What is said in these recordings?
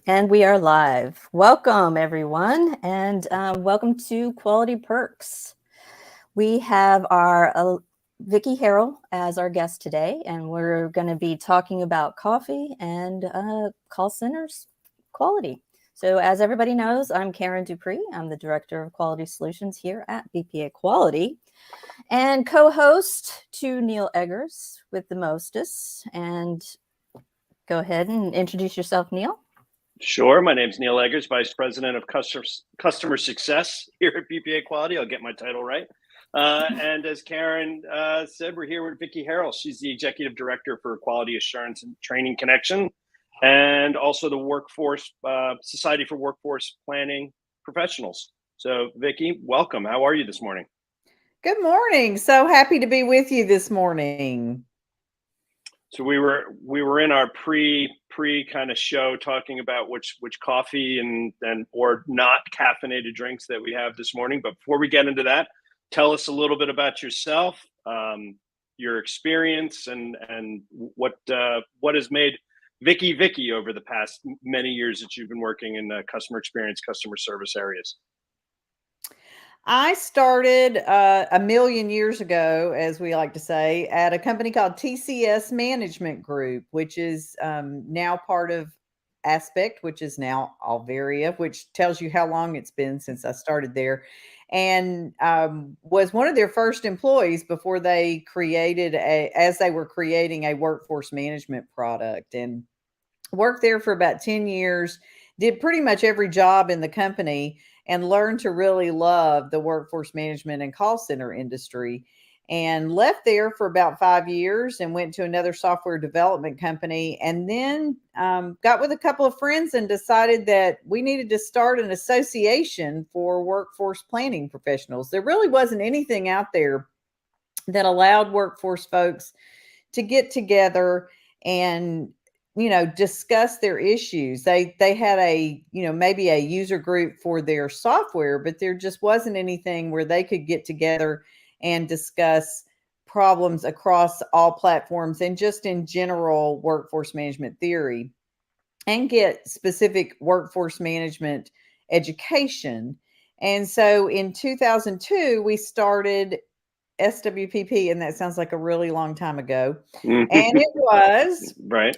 And we are live. Welcome, everyone, and welcome to Quality Perks. We have our Vicki Herrell as our guest today, and we're going to be talking about coffee and call centers quality. So, as everybody knows, I'm Karen Dupree. I'm the Director of Quality Solutions here at BPA Quality, and co-host to Neil Eggers with the Mostess. And go ahead and introduce yourself, Neil. Sure. My name's Neil Eggers, Vice President of Customer Success here at BPA Quality. I'll get my title right. And as Karen said, we're here with Vicki Herrell. She's the Executive Director for Quality Assurance and Training Connection, and also the Workforce Society for Workforce Planning Professionals. So, Vicki, welcome. How are you this morning? Good morning. So happy to be with you this morning. So we were in our pre kind of show talking about which coffee and or not caffeinated drinks that we have this morning. But before we get into that, tell us a little bit about yourself, your experience, and what has made Vicki over the past many years that you've been working in the customer experience, customer service areas. I started a million years ago, as we like to say, at a company called TCS Management Group, which is now part of Aspect, which is now Alveria, which tells you how long it's been since I started there, and was one of their first employees before they created as they were creating a workforce management product, and worked there for about 10 years, did pretty much every job in the company, and learned to really love the workforce management and call center industry, and left there for about 5 years and went to another software development company, and then got with a couple of friends and decided that we needed to start an association for workforce planning professionals. There really wasn't anything out there that allowed workforce folks to get together and discuss their issues. They had maybe a user group for their software, but there just wasn't anything where they could get together and discuss problems across all platforms and just in general workforce management theory and get specific workforce management education. And so in 2002 we started SWPP, and that sounds like a really long time ago. And it was. Right.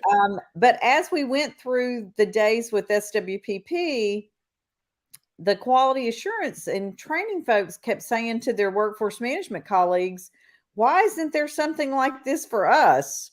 But as we went through the days with SWPP, the quality assurance and training folks kept saying to their workforce management colleagues, why isn't there something like this for us?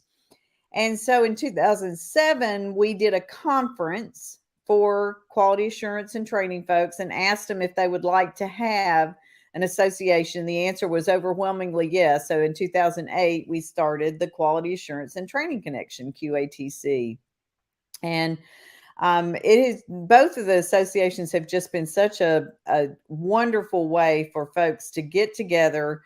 And so in 2007, we did a conference for quality assurance and training folks and asked them if they would like to have an association. The answer was overwhelmingly yes. So in 2008, we started the Quality Assurance and Training Connection, QATC. And it is, both of the associations have just been such a wonderful way for folks to get together,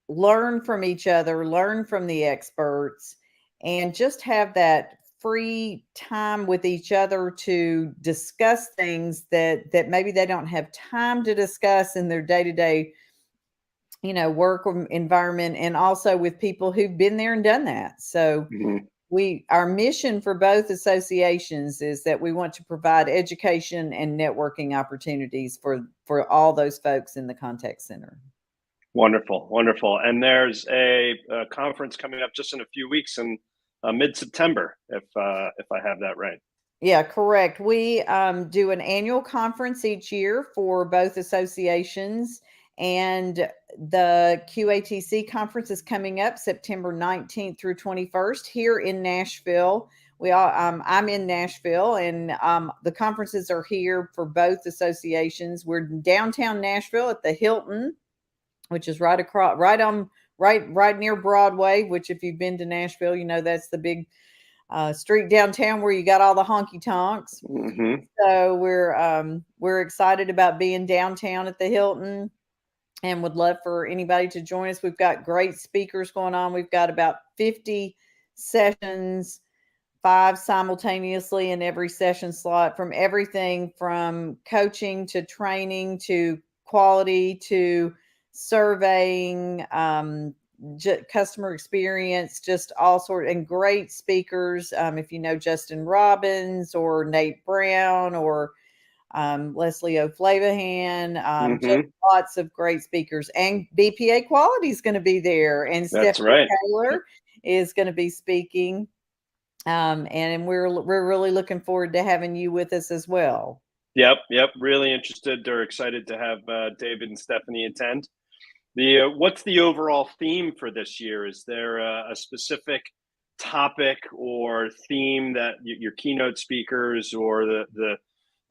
learn from each other, learn from the experts, and just have that free time with each other to discuss things that maybe they don't have time to discuss in their day-to-day work environment, and also with people who've been there and done that. So our mission for both associations is that we want to provide education and networking opportunities for all those folks in the contact center. Wonderful. And there's a conference coming up just in a few weeks in mid-September, if I have that right. Yeah, correct. We do an annual conference each year for both associations, and the QATC conference is coming up September 19th through 21st here in Nashville. I'm in Nashville, and the conferences are here for both associations. We're in downtown Nashville at the Hilton, which is right near Broadway, which if you've been to Nashville, that's the big street downtown where you got all the honky tonks. So we're excited about being downtown at the Hilton and would love for anybody to join us. We've got great speakers going on. We've got about 50 sessions, 5 simultaneously in every session slot, from everything from coaching to training to quality to surveying, customer experience, just all sort and great speakers. If you know Justin Robbins or Nate Brown or Leslie O'Flavahan, just lots of great speakers. And BPA Quality is going to be there, and That's Stephanie right. Taylor is going to be speaking. And we're really looking forward to having you with us as well. Yep. Really interested or excited to have David and Stephanie attend. What's the overall theme for this year? Is there a specific topic or theme that your keynote speakers or the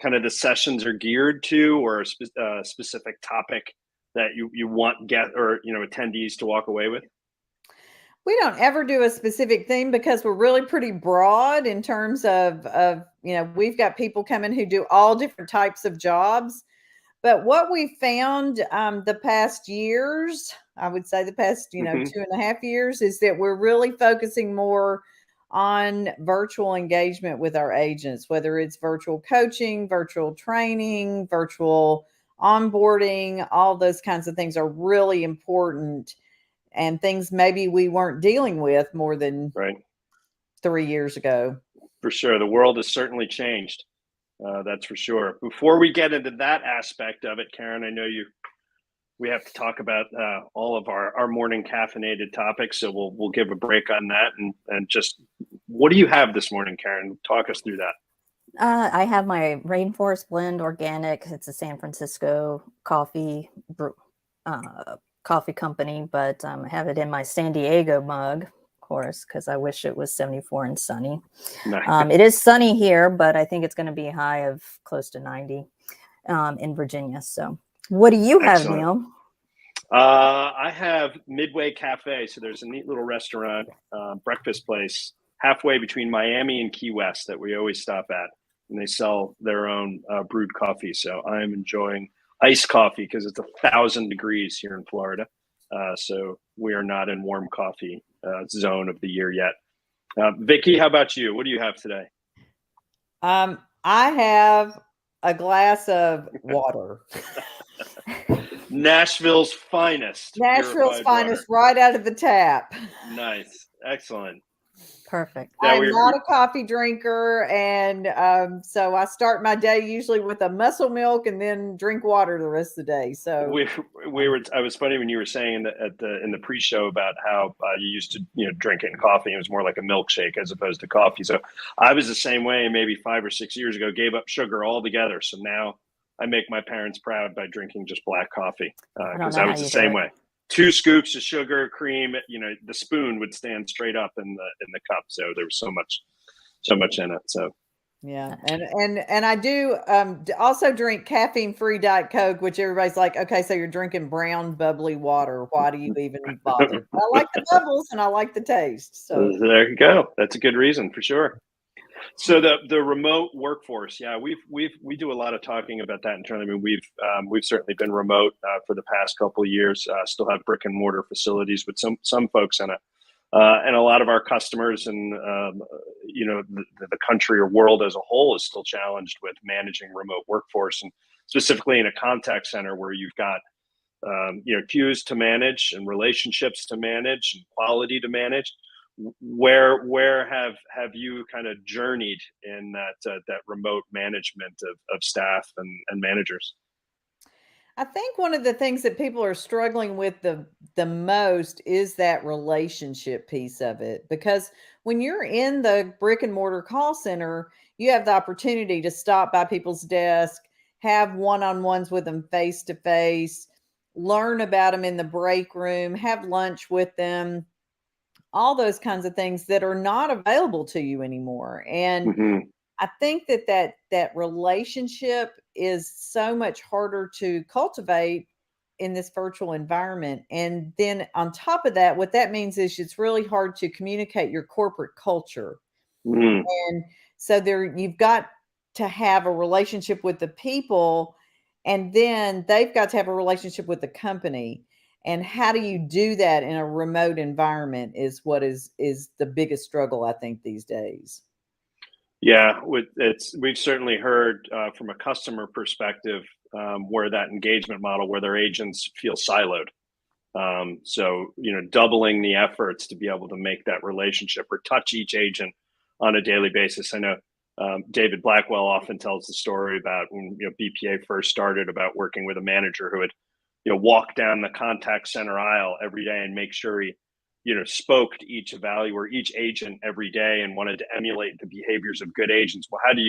kind of the sessions are geared to, or a specific topic that you want attendees to walk away with? We don't ever do a specific theme because we're really pretty broad in terms of we've got people coming who do all different types of jobs. But what we found the past years, I would say the past 2.5 years, is that we're really focusing more on virtual engagement with our agents, whether it's virtual coaching, virtual training, virtual onboarding. All those kinds of things are really important, and things maybe we weren't dealing with more than 3 years ago. For sure. The world has certainly changed. That's for sure. Before we get into that aspect of it, Karen, I know we have to talk about all of our morning caffeinated topics. So we'll give a break on that. And just, what do you have this morning, Karen? Talk us through that. I have my Rainforest Blend Organic. It's a San Francisco coffee company, but I have it in my San Diego mug, of course, because I wish it was 74 and sunny. Nice. It is sunny here, but I think it's going to be a high of close to 90 in Virginia. So what do you have, Excellent. Neil? I have Midway Cafe. So there's a neat little restaurant, breakfast place halfway between Miami and Key West that we always stop at. And they sell their own brewed coffee. So I'm enjoying iced coffee because it's 1,000 degrees here in Florida. So we are not in warm coffee zone of the year yet. Vicki, how about you? What do you have today? I have a glass of water. Nashville's finest. Nashville's finest, right out of the tap. Nice. Excellent. Perfect. Yeah, I'm not a coffee drinker, and so I start my day usually with a muscle milk and then drink water the rest of the day. So I was funny when you were saying in the pre-show about how you used to drink it in coffee. It was more like a milkshake as opposed to coffee. So I was the same way. Maybe 5 or 6 years ago, gave up sugar altogether. So now I make my parents proud by drinking just black coffee because I was the same way. 2 scoops of sugar, cream, the spoon would stand straight up in the cup. So there was so much in it. So yeah. And I do also drink caffeine-free Diet Coke, which everybody's like, okay, so you're drinking brown bubbly water. Why do you even bother? I like the bubbles and I like the taste. So there you go. That's a good reason for sure. So the remote workforce, yeah, we do a lot of talking about that internally. I mean, we've certainly been remote for the past couple of years. Still have brick and mortar facilities with some folks in it, and a lot of our customers and the country or world as a whole is still challenged with managing remote workforce, and specifically in a contact center where you've got queues to manage and relationships to manage and quality to manage. Where have you kind of journeyed in that remote management of staff and managers? I think one of the things that people are struggling with the most is that relationship piece of it, because when you're in the brick and mortar call center, you have the opportunity to stop by people's desk, have one-on-ones with them face to face, learn about them in the break room, have lunch with them. All those kinds of things that are not available to you anymore. And I think that relationship is so much harder to cultivate in this virtual environment. And then on top of that, what that means is it's really hard to communicate your corporate culture. And so you've got to have a relationship with the people, and then they've got to have a relationship with the company. And how do you do that in a remote environment is what is the biggest struggle, I think, these days. Yeah, we've certainly heard from a customer perspective where that engagement model, where their agents feel siloed, So, doubling the efforts to be able to make that relationship or touch each agent on a daily basis. I know David Blackwell often tells the story about when BPA first started, about working with a manager who would walk down the contact center aisle every day and make sure he spoke to each each agent every day and wanted to emulate the behaviors of good agents. Well, how do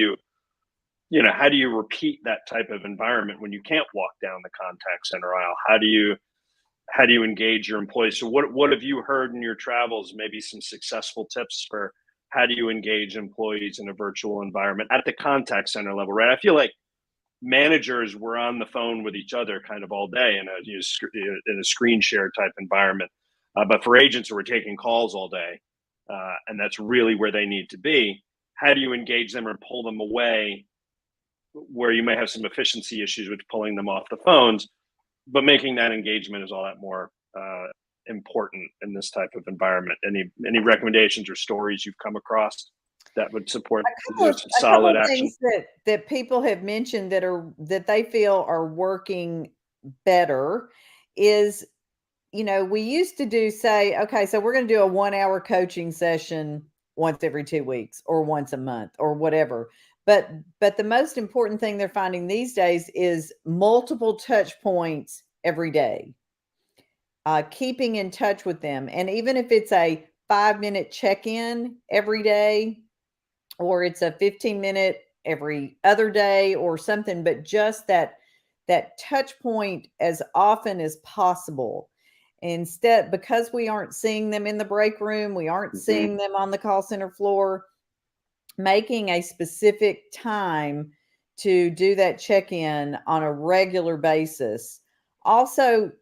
you repeat that type of environment when you can't walk down the contact center aisle? How do you engage your employees? So what have you heard in your travels, maybe some successful tips for how do you engage employees in a virtual environment at the contact center level, right? I feel like managers were on the phone with each other kind of all day in a screen share type environment. But for agents who are taking calls all day, and that's really where they need to be, how do you engage them or pull them away where you may have some efficiency issues with pulling them off the phones, but making that engagement is all that more important in this type of environment? Any recommendations or stories you've come across that would support solid action? Things that people have mentioned that they feel are working better is, we used to say, okay, so we're going to do a 1 hour coaching session once every 2 weeks or once a month or whatever. But the most important thing they're finding these days is multiple touch points every day. Keeping in touch with them. And even if it's a 5-minute check-in every day, or it's a 15-minute every other day or something, but just that touch point as often as possible. Instead, because we aren't seeing them in the break room, we aren't seeing them on the call center floor, making a specific time to do that check-in on a regular basis. Also,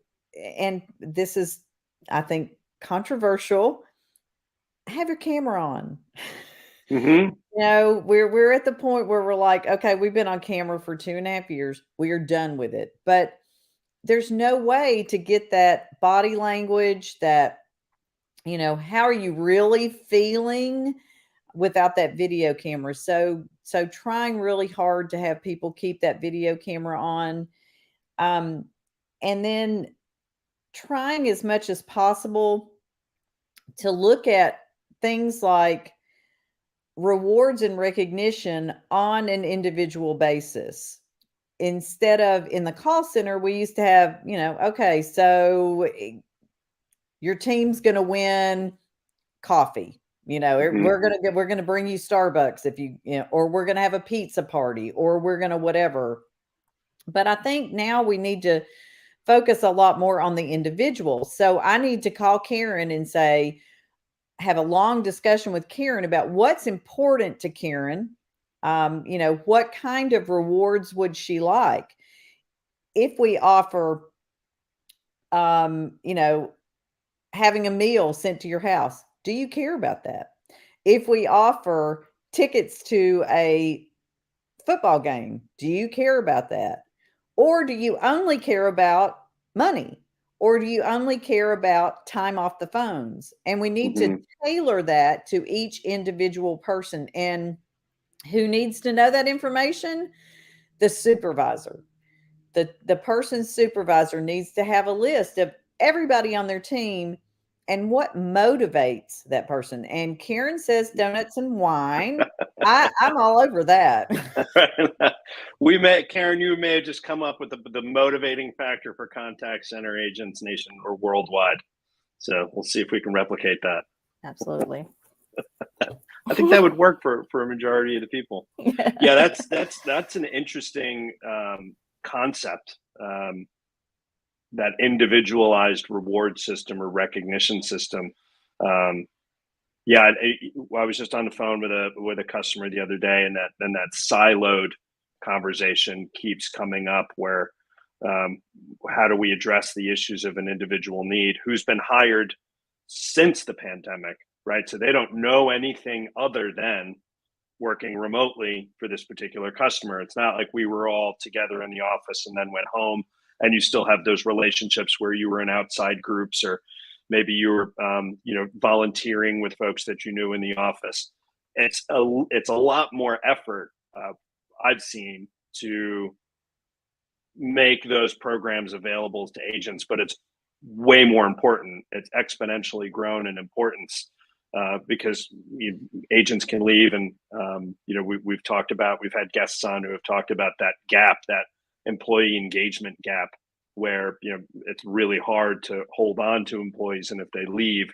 and this is, I think, controversial, have your camera on. We're at the point where we're like, okay, we've been on camera for 2.5 years. We are done with it. But there's no way to get that body language, that, how are you really feeling without that video camera? So trying really hard to have people keep that video camera on. And then trying as much as possible to look at things like rewards and recognition on an individual basis. Instead of in the call center, we used to have, okay, so your team's going to win coffee. We're going to bring you Starbucks if or we're going to have a pizza party, or we're going to whatever. But I think now we need to focus a lot more on the individual. So I need to call Karen and have a long discussion with Karen about what's important to Karen. What kind of rewards would she like? If we offer, having a meal sent to your house, do you care about that? If we offer tickets to a football game, do you care about that? Or do you only care about money? Or do you only care about time off the phones? And we need to tailor that to each individual person. And who needs to know that information? The supervisor. The person's supervisor needs to have a list of everybody on their team and what motivates that person. And Karen says donuts and wine. I'm all over that. Karen, you may have just come up with the motivating factor for contact center agents nation or worldwide. So we'll see if we can replicate that. Absolutely. I think that would work for a majority of the people. Yeah, that's an interesting concept. That individualized reward system or recognition system. I was just on the phone with a customer the other day, and that siloed conversation keeps coming up, where how do we address the issues of an individual need who's been hired since the pandemic, right? So they don't know anything other than working remotely for this particular customer. It's not like we were all together in the office and then went home, and you still have those relationships where you were in outside groups, or maybe you were volunteering with folks that you knew in the office. It's a lot more effort I've seen to make those programs available to agents, but it's way more important. It's exponentially grown in importance because agents can leave, and we've had guests on who have talked about that gap, that employee engagement gap, where it's really hard to hold on to employees, and if they leave,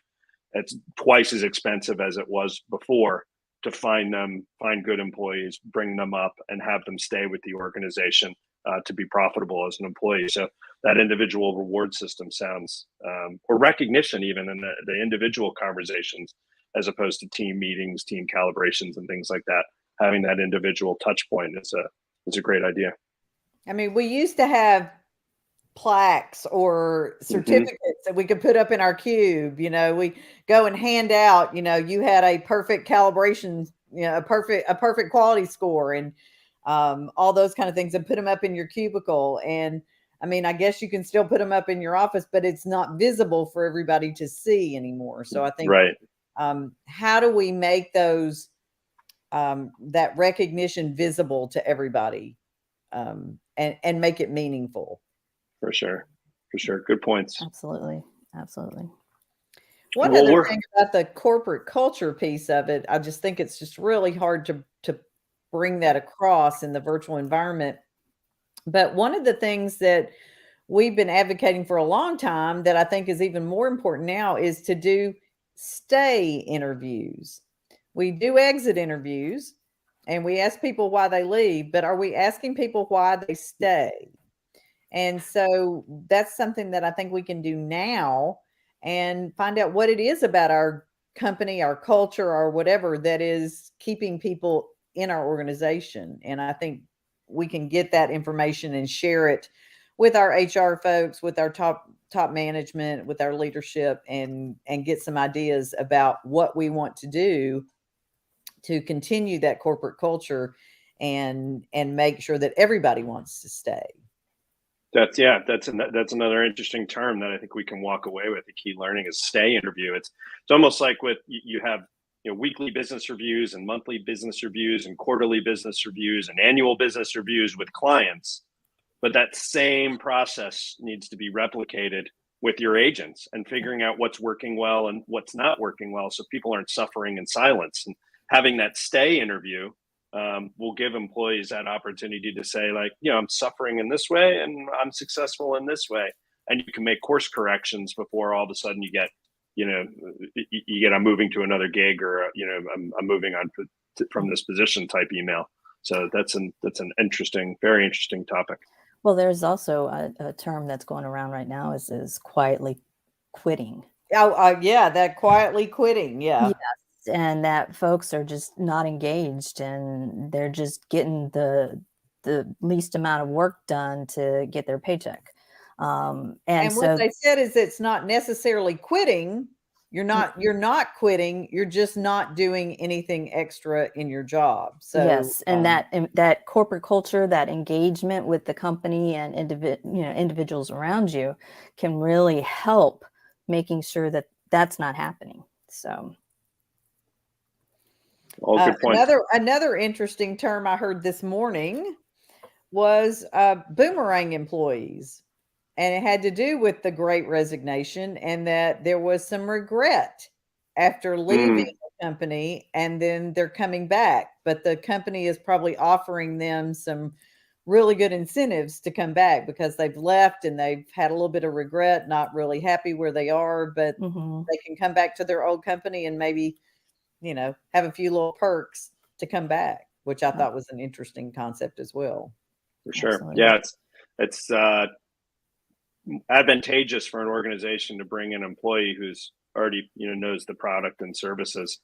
it's twice as expensive as it was before to find good employees, bring them up, and have them stay with the organization to be profitable as an employee. So that individual reward system sounds, or recognition even in the individual conversations, as opposed to team meetings, team calibrations, and things like that. Having that individual touch point is a great idea. I mean, we used to have plaques or certificates that we could put up in our cube. We go and hand out, you had a perfect calibration, a perfect quality score, and all those kind of things, and put them up in your cubicle. And I mean, I guess you can still put them up in your office, but it's not visible for everybody to see anymore. So I think, right. How do we make those, that recognition visible to everybody, and make it meaningful? For sure. Good points. Absolutely. One other thing about the corporate culture piece of it, I just think it's just really hard to bring that across in the virtual environment. But one of the things that we've been advocating for a long time that I think is even more important now is to do stay interviews. We do exit interviews and we ask people why they leave, but are we asking people why they stay? And so that's something that I think we can do now and find out what it is about our company, our culture, or whatever that is keeping people in our organization. And I think we can get that information and share it with our HR folks, with our top management, with our leadership, and get some ideas about what we want to do to continue that corporate culture and make sure that everybody wants to stay. That's another interesting term that I think we can walk away with. The key learning is stay interview. It's almost like you have weekly business reviews and monthly business reviews and quarterly business reviews and annual business reviews with clients, but that same process needs to be replicated with your agents and figuring out what's working well and what's not working well, so people aren't suffering in silence. And having that stay interview will give employees that opportunity to say, like, I'm suffering in this way and I'm successful in this way. And you can make course corrections before all of a sudden you get, I'm moving to another gig, or, I'm moving on from this position type email. So that's an interesting, very interesting topic. Well, there's also a term that's going around right now is quietly quitting. Oh, yeah, that quietly quitting. Yeah. Yes. And that folks are just not engaged, and they're just getting the least amount of work done to get their paycheck. And so what they said is it's not necessarily quitting. You're not quitting. You're just not doing anything extra in your job. So yes, and that corporate culture, that engagement with the company and individuals around you can really help making sure that that's not happening. So. All good points. Another interesting term I heard this morning was boomerang employees, and it had to do with the Great Resignation, and that there was some regret after leaving the company, and then they're coming back, but the company is probably offering them some really good incentives to come back because they've left and they've had a little bit of regret, not really happy where they are, but they can come back to their old company and maybe have a few little perks to come back, which I thought was an interesting concept as well. For sure. Absolutely. Yeah. It's advantageous for an organization to bring an employee who's already, knows the product and services,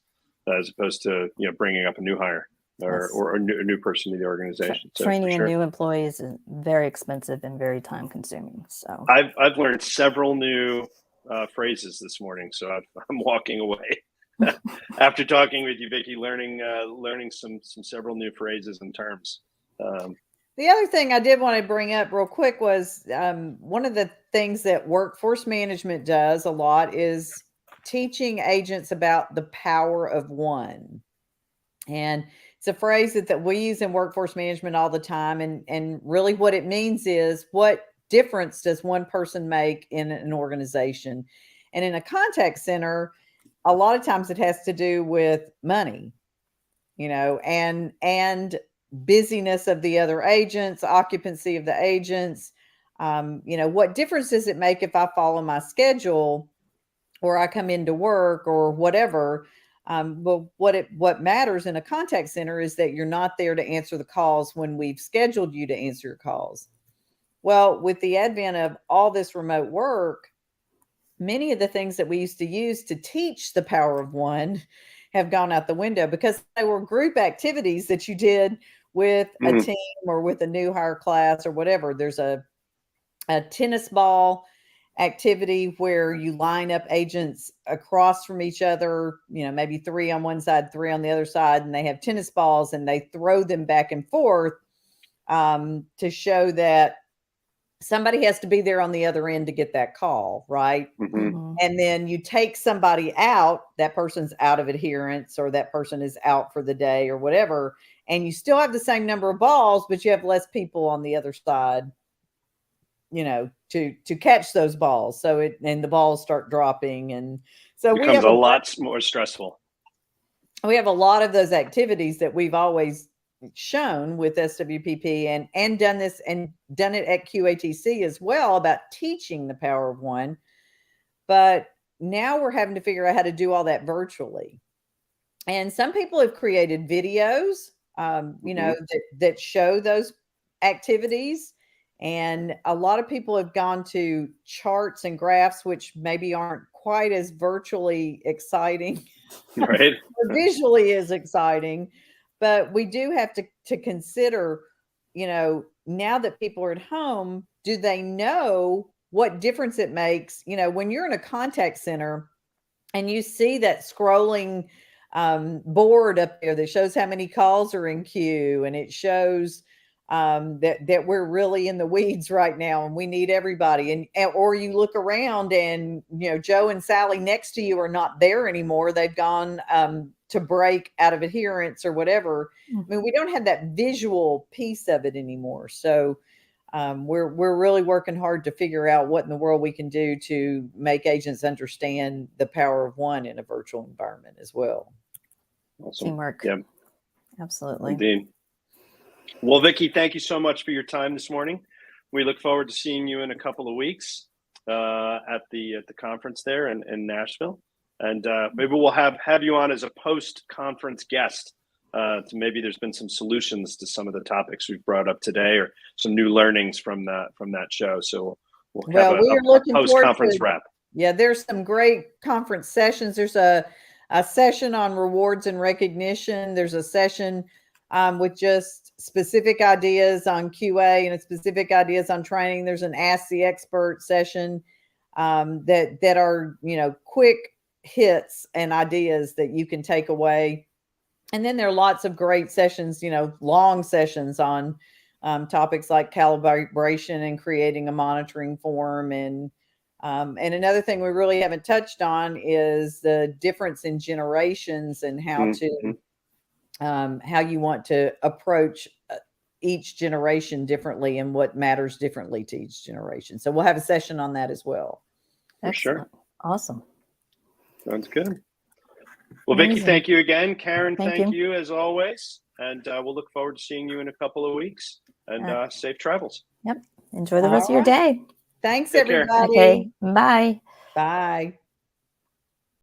as opposed to, bringing up a new hire or a new person to the organization. So training a new employees is very expensive and very time consuming. So I've learned several new phrases this morning, so I'm walking away. After talking with you, Vicki, learning some several new phrases and terms. The other thing I did want to bring up real quick was one of the things that workforce management does a lot is teaching agents about the power of one. And it's a phrase that we use in workforce management all the time. And really what it means is what difference does one person make in an organization? And in a contact center, a lot of times it has to do with money, and busyness of the other agents, occupancy of the agents. What difference does it make if I follow my schedule or I come into work or whatever? But what matters in a contact center is that you're not there to answer the calls when we've scheduled you to answer your calls. Well, with the advent of all this remote work, many of the things that we used to use to teach the power of one have gone out the window, because they were group activities that you did with a team or with a new hire class or whatever. There's a tennis ball activity where you line up agents across from each other, maybe 3 on one side, 3 on the other side, and they have tennis balls and they throw them back and forth to show that somebody has to be there on the other end to get that call, right? And then you take somebody out, that person's out of adherence, or that person is out for the day or whatever, and you still have the same number of balls, but you have less people on the other side, to catch those balls. And the balls start dropping. And so it becomes a lot more stressful. We have a lot of those activities that we've always shown with SWPP and done this and done it at QATC as well, about teaching the power of one. But now we're having to figure out how to do all that virtually. And some people have created videos, that show those activities. And a lot of people have gone to charts and graphs, which maybe aren't quite as virtually exciting, right? Or visually as exciting. But we do have to consider, now that people are at home, do they know what difference it makes? When you're in a contact center and you see that scrolling board up there that shows how many calls are in queue, and it shows that we're really in the weeds right now and we need everybody. Or you look around and, Joe and Sally next to you are not there anymore. They've gone to break out of adherence or whatever. I mean, we don't have that visual piece of it anymore. So we're really working hard to figure out what in the world we can do to make agents understand the power of one in a virtual environment as well. Awesome. Teamwork. Yeah, absolutely. Indeed. Well, Vicki, thank you so much for your time this morning. We look forward to seeing you in a couple of weeks at the conference there in Nashville, and maybe we'll have you on as a post-conference guest. To maybe there's been some solutions to some of the topics we've brought up today, or some new learnings from that show. So we'll have a post-conference wrap. Yeah, there's some great conference sessions. There's a session on rewards and recognition. There's a session with just specific ideas on QA and specific ideas on training. There's an Ask the Expert session that are, quick hits and ideas that you can take away. And then there are lots of great sessions, long sessions on topics like calibration and creating a monitoring form. And another thing we really haven't touched on is the difference in generations and how how you want to approach each generation differently and what matters differently to each generation. So we'll have a session on that as well. For sure. Awesome. Sounds good. Well, Vicki, thank you again. Karen, thank you as always. And we'll look forward to seeing you in a couple of weeks. And safe travels. Yep. Enjoy the rest of your day. Thanks, Take care. everybody. Okay. Bye. Bye.